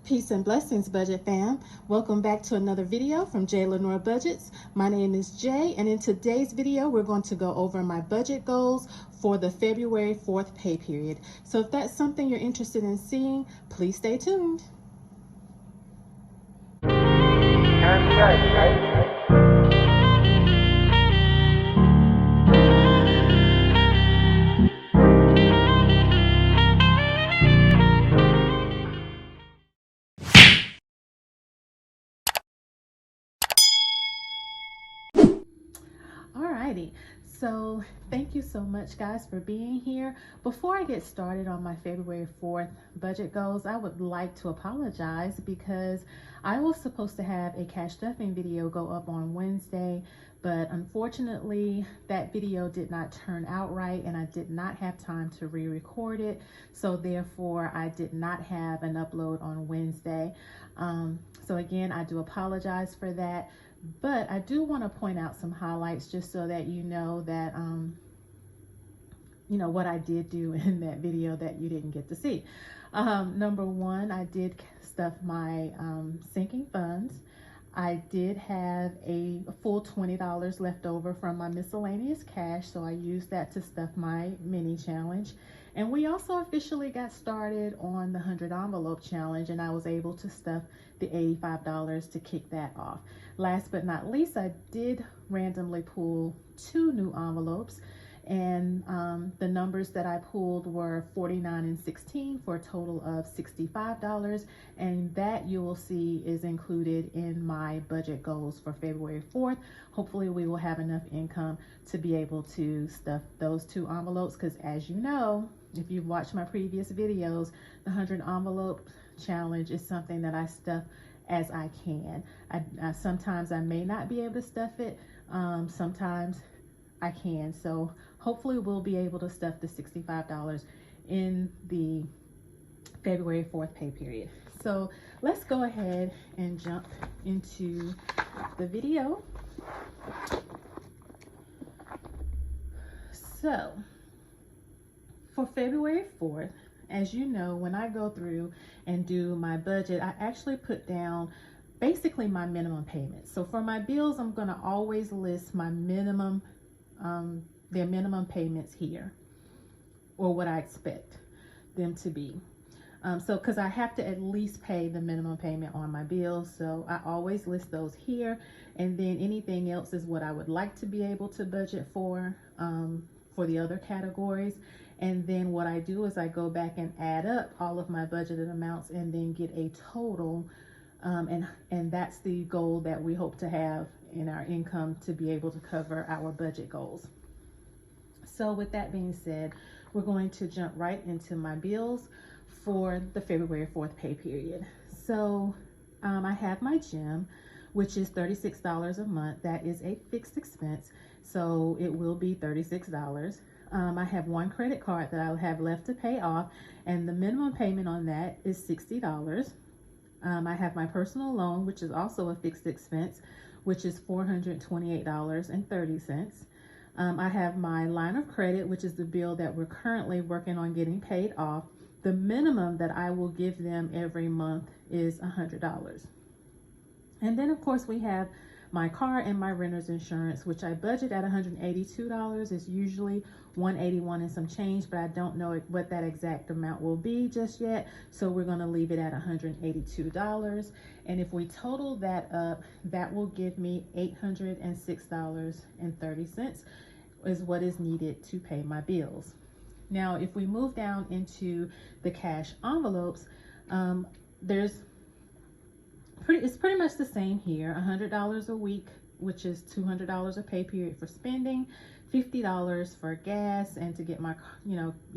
Peace and blessings, budget fam. Welcome back to another video from J Lenore Budgets. My name is Jay, and in today's video, we're going to go over my budget goals for the February 4th pay period. So if that's something you're interested in seeing, please stay tuned. Alrighty, so thank you so much guys for being here. Before I get started on my February 4th budget goals, I would like to apologize because I was supposed to have a cash stuffing video go up on Wednesday, but unfortunately that video did not turn out right and I did not have time to re-record it, so therefore I did not have an upload on Wednesday. So again, I do apologize for that. But I do want to point out some highlights just so that you know that, what I did do in that video that you didn't get to see. Number one, I did stuff my sinking funds. I did have a full $20 left over from my miscellaneous cash, so I used that to stuff my mini challenge. And we also officially got started on the 100 envelope challenge, and I was able to stuff the $85 to kick that off. Last but not least, I did randomly pull 2 new envelopes, and the numbers that I pulled were 49 and 16 for a total of $65, and that you will see is included in my budget goals for February 4th. Hopefully we will have enough income to be able to stuff those 2 envelopes, because as you know, if you've watched my previous videos, the 100 envelope challenge is something that I stuff as I can. Sometimes I may not be able to stuff it, sometimes I can. So hopefully we'll be able to stuff the $65 in the February 4th pay period. So let's go ahead and jump into the video. So for February 4th, as you know, when I go through and do my budget, I actually put down basically my minimum payments. So for my bills, I'm going to always list my minimum, their minimum payments here, or what I expect them to be. Because I have to at least pay the minimum payment on my bills, so I always list those here. And then anything else is what I would like to be able to budget for the other categories. And then what I do is I go back and add up all of my budgeted amounts and then get a total, and that's the goal that we hope to have in our income to be able to cover our budget goals. So with that being said, we're going to jump right into my bills for the February 4th pay period. So I have my gym, which is $36 a month. That is a fixed expense, so it will be $36. I have 1 credit card that I'll have left to pay off, and the minimum payment on that is $60. I have my personal loan, which is also a fixed expense, which is $428.30. I have my line of credit, which is the bill that we're currently working on getting paid off. The minimum that I will give them every month is $100. And then of course we have my car and my renter's insurance, which I budget at $182. It's usually $181 and some change, but I don't know what that exact amount will be just yet. So we're going to leave it at $182. And if we total that up, that will give me $806.30 is what is needed to pay my bills. Now, if we move down into the cash envelopes, it's pretty much the same here. $100 a week, which is $200 a pay period for spending, $50 for gas and to get my,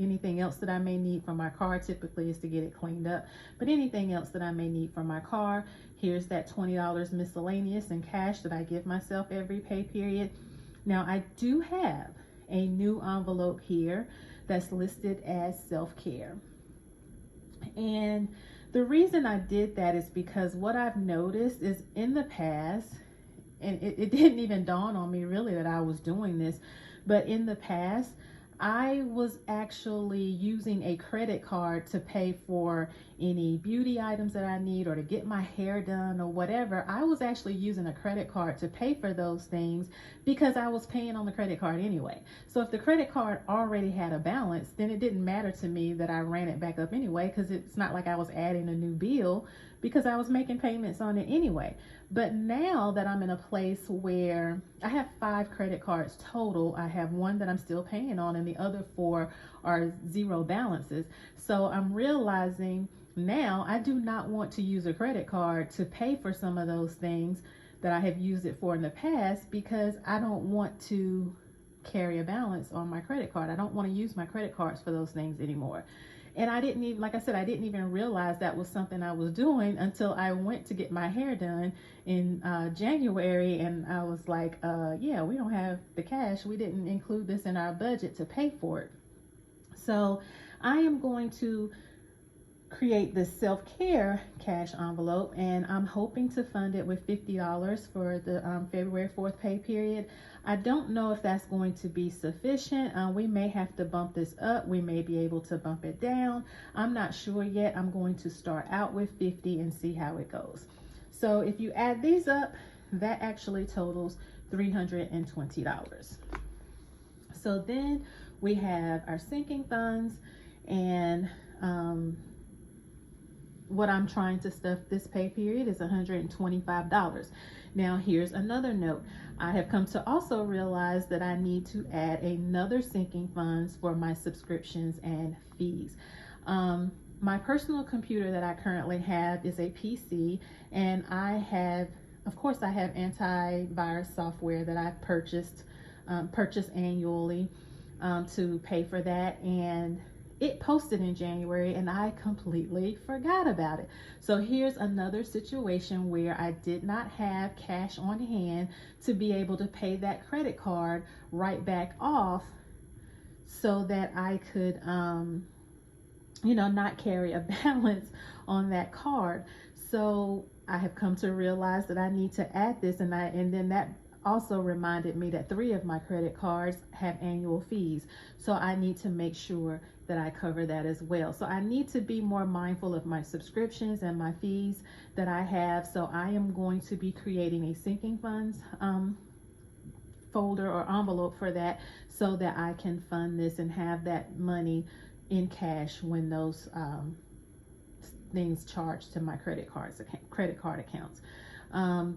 anything else that I may need for my car. Typically is to get it cleaned up, but anything else that I may need for my car. Here's that $20 miscellaneous in cash that I give myself every pay period. Now I do have a new envelope here that's listed as self-care. And the reason I did that is because what I've noticed is in the past, and it didn't even dawn on me really that I was doing this, but in the past, I was actually using a credit card to pay for any beauty items that I need or to get my hair done or whatever. I was actually using a credit card to pay for those things because I was paying on the credit card anyway. So if the credit card already had a balance, then it didn't matter to me that I ran it back up anyway, because it's not like I was adding a new bill because I was making payments on it anyway. But now that I'm in a place where I have 5 credit cards total, I have one that I'm still paying on and the other 4 are zero balances. So I'm realizing now I do not want to use a credit card to pay for some of those things that I have used it for in the past, because I don't want to carry a balance on my credit card. I don't want to use my credit cards for those things anymore. And I didn't even, like I said, I didn't even realize that was something I was doing until I went to get my hair done in January. And I was like, yeah, we don't have the cash. We didn't include this in our budget to pay for it. So I am going to create this self-care cash envelope, and I'm hoping to fund it with $50 for the February 4th pay period. I don't know if that's going to be sufficient. We may have to bump this up. We may be able to bump it down. I'm not sure yet. I'm going to start out with 50 and see how it goes. So if you add these up, that actually totals $320. So then we have our sinking funds, and what I'm trying to stuff this pay period is $125. Now here's another note. I have come to also realize that I need to add another sinking funds for my subscriptions and fees. My personal computer that I currently have is a PC, and I have antivirus software that I've purchased annually to pay for that, and it posted in January and I completely forgot about it. So here's another situation where I did not have cash on hand to be able to pay that credit card right back off, so that I could not carry a balance on that card. So I have come to realize that I need to add this, and then that also reminded me that 3 of my credit cards have annual fees. So I need to make sure that I cover that as well. So I need to be more mindful of my subscriptions and my fees that I have. So I am going to be creating a sinking funds folder or envelope for that, so that I can fund this and have that money in cash when those things charged to my credit card accounts.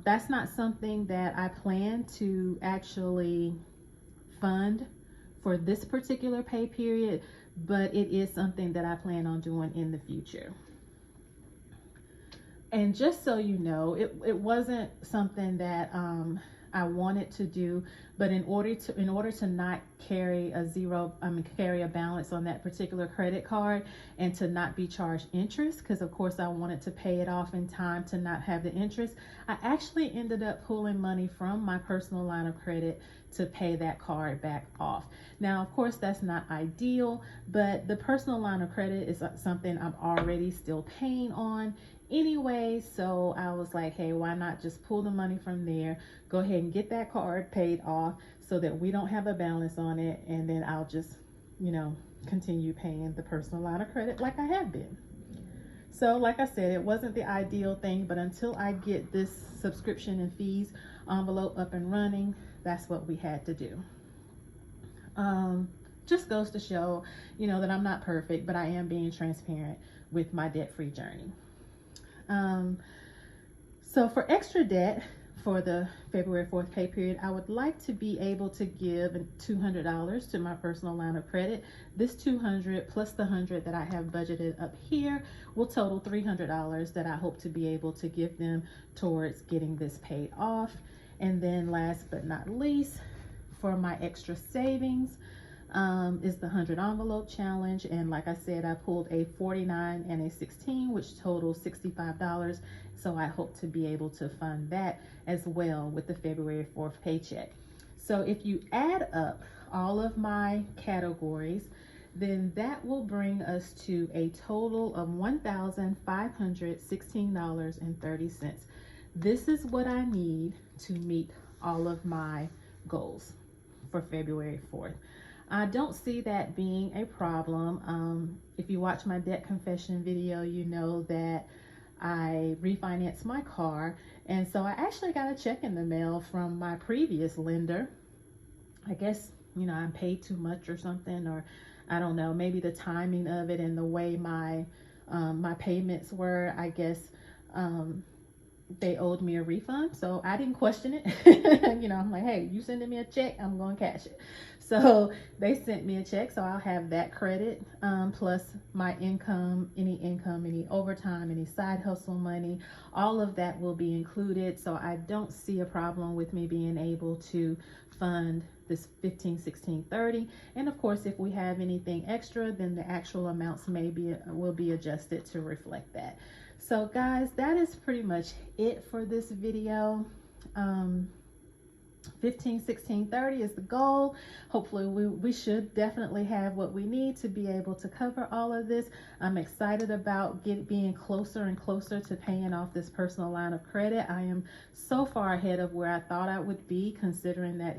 That's not something that I plan to actually fund for this particular pay period, but it is something that I plan on doing in the future. And just so you know, it wasn't something that I wanted to do, but in order to not carry a balance on that particular credit card and to not be charged interest, because of course I wanted to pay it off in time to not have the interest, I actually ended up pulling money from my personal line of credit to pay that card back off. Now, of course, that's not ideal, but the personal line of credit is something I'm already still paying on anyway. So I was like, hey, why not just pull the money from there, go ahead and get that card paid off so that we don't have a balance on it, and then I'll just, continue paying the personal line of credit like I have been. So like I said, it wasn't the ideal thing, but until I get this subscription and fees envelope up and running, that's what we had to do. Just goes to show, that I'm not perfect, but I am being transparent with my debt-free journey. So for extra debt for the February 4th pay period, I would like to be able to give $200 to my personal line of credit. This $200 plus the $100 that I have budgeted up here will total $300 that I hope to be able to give them towards getting this paid off. And then last but not least, for my extra savings, is the 100 envelope challenge. And like I said, I pulled a 49 and a 16, which totals $65. So I hope to be able to fund that as well with the February 4th paycheck. So if you add up all of my categories, then that will bring us to a total of $1,516.30. This is what I need to meet all of my goals for February 4th. I don't see that being a problem. If you watch my debt confession video, you know that I refinanced my car, and so I actually got a check in the mail from my previous lender. I guess, you know, I paid too much or something, or I don't know, maybe the timing of it and the way my payments were, I guess they owed me a refund. So I didn't question it. You know, I'm like, hey, you sending me a check, I'm going to cash it. So they sent me a check, so I'll have that credit, plus my income, any overtime, any side hustle money, all of that will be included. So I don't see a problem with me being able to fund this 15, 16, 30. And of course, if we have anything extra, then the actual amounts will be adjusted to reflect that. So guys, that is pretty much it for this video. 15, 16, 30 is the goal. Hopefully we should definitely have what we need to be able to cover all of this. I'm excited about being closer and closer to paying off this personal line of credit. I am so far ahead of where I thought I would be, considering that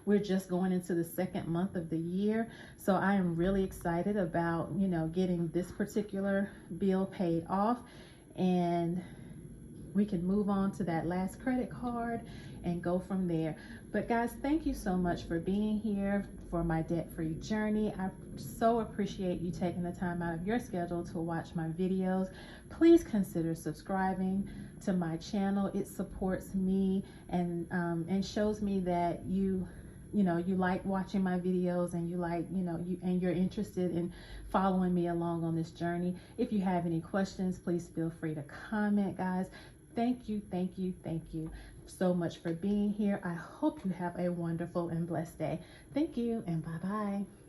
we're just going into the second month of the year. So I am really excited about, you know, getting this particular bill paid off, and we can move on to that last credit card and go from there. But guys, thank you so much for being here for my debt-free journey. I so appreciate you taking the time out of your schedule to watch my videos. Please consider subscribing to my channel. It supports me and shows me that you like watching my videos, and you're interested in following me along on this journey. If you have any questions, please feel free to comment, guys. Thank you so much for being here. I hope you have a wonderful and blessed day. Thank you, and bye-bye.